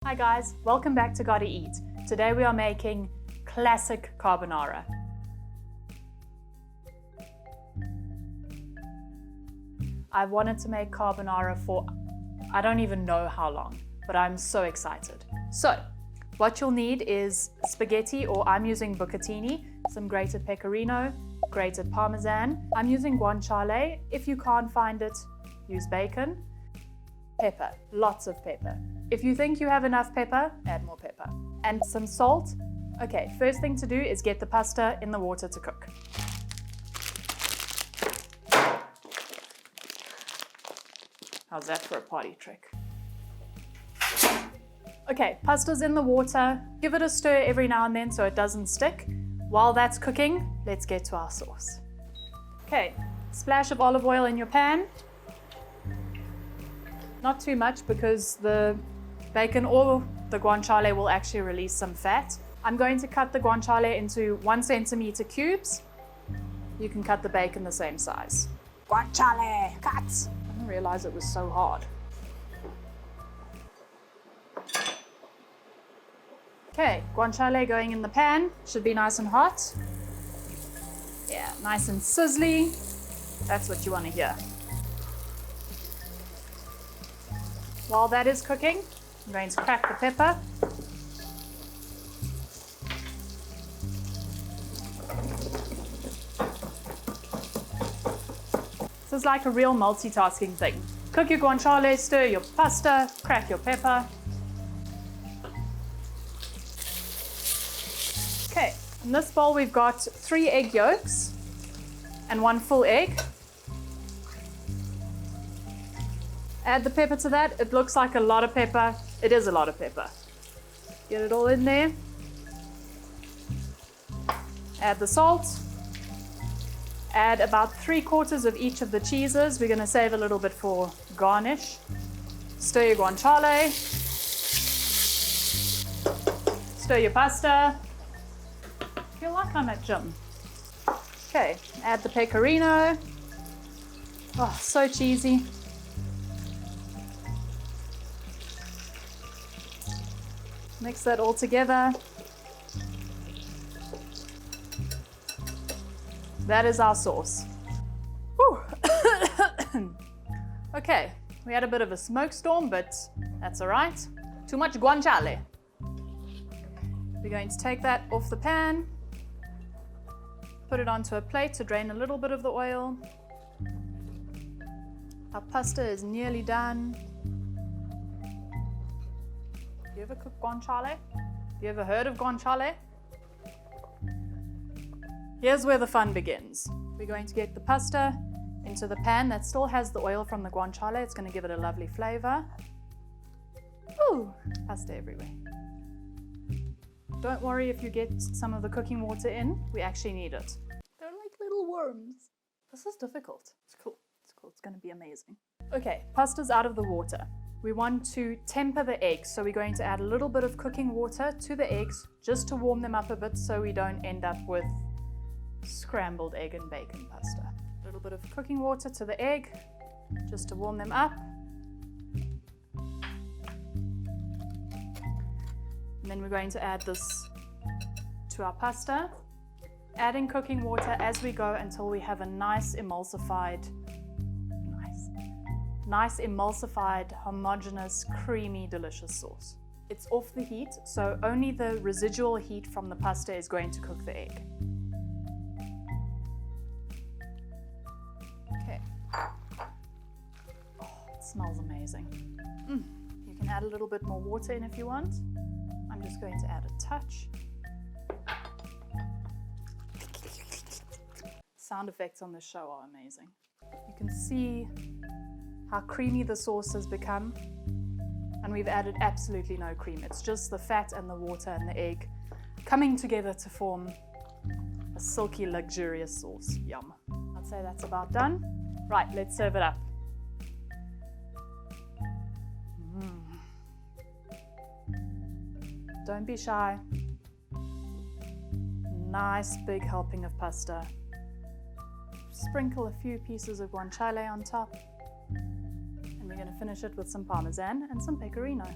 Hi guys, welcome back to Gotta Eat. Today we are making classic carbonara. I've wanted to make carbonara for I don't even know how long, but I'm so excited. So, what you'll need is spaghetti, or I'm using Buccatini, some grated Pecorino, grated Parmesan. I'm using guanciale. If you can't find it, use bacon. Pepper, lots of pepper. If you think you have enough pepper, add more pepper. And some salt. Okay, first thing to do is get the pasta in the water to cook. How's that for a party trick? Okay, pasta's in the water. Give it a stir every now and then so it doesn't stick. While that's cooking, let's get to our sauce. Okay, splash of olive oil in your pan. Not too much because the bacon or the guanciale will actually release some fat. I'm going to cut the guanciale into 1 centimeter cubes. You can cut the bacon the same size. Guanciale, cut! I didn't realize it was so hard. Okay, guanciale going in the pan. Should be nice and hot. Yeah, nice and sizzly. That's what you want to hear. While that is cooking, I'm going to crack the pepper. This is like a real multitasking thing. Cook your guanciale, stir your pasta, crack your pepper. Okay, in this bowl we've got 3 egg yolks and 1 full egg. Add the pepper to that. It looks like a lot of pepper. It is a lot of pepper. Get it all in there. Add the salt. Add about 3/4 of each of the cheeses. We're going to save a little bit for garnish. Stir your guanciale. Stir your pasta. I feel like I'm at gym. Okay, add the pecorino. Oh, so cheesy. Mix that all together. That is our sauce. Okay, we had a bit of a smoke storm, but that's all right. Too much guanciale. We're going to take that off the pan, put it onto a plate to drain a little bit of the oil. Our pasta is nearly done. You ever cook guanciale? You ever heard of guanciale? Here's where the fun begins. We're going to get the pasta into the pan that still has the oil from the guanciale. It's going to give it a lovely flavor. Ooh, pasta everywhere. Don't worry if you get some of the cooking water in. We actually need it. They're like little worms. This is difficult. It's cool. It's cool. It's going to be amazing. Okay, pasta's out of the water. We want to temper the eggs, so we're going to add a little bit of cooking water to the eggs just to warm them up a bit so we don't end up with scrambled egg and bacon pasta. A little bit of cooking water to the egg just to warm them up. And then we're going to add this to our pasta, adding cooking water as we go until we have a nice emulsified, homogeneous, creamy, delicious sauce. It's off the heat, so only the residual heat from the pasta is going to cook the egg. Okay. Oh, it smells amazing. You can add a little bit more water in if you want. I'm just going to add a touch. Sound effects on this show are amazing. You can see how creamy the sauce has become, and we've added absolutely no cream. It's just the fat and the water and the egg coming together to form a silky, luxurious sauce. Yum. I'd say that's about done. Right, let's serve it up. Don't be shy. Nice big helping of pasta. Sprinkle a few pieces of guanciale on top. And we're going to finish it with some Parmesan and some Pecorino.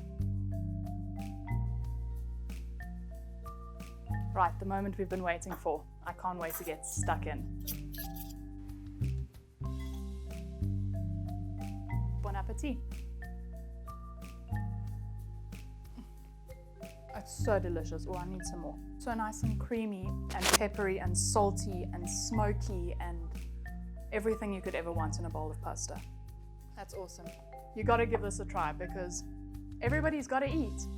Right, the moment we've been waiting for. I can't wait to get stuck in. Bon appetit. It's so delicious. Oh, I need some more. So nice and creamy and peppery and salty and smoky and everything you could ever want in a bowl of pasta. That's awesome. You gotta give this a try because everybody's gotta eat.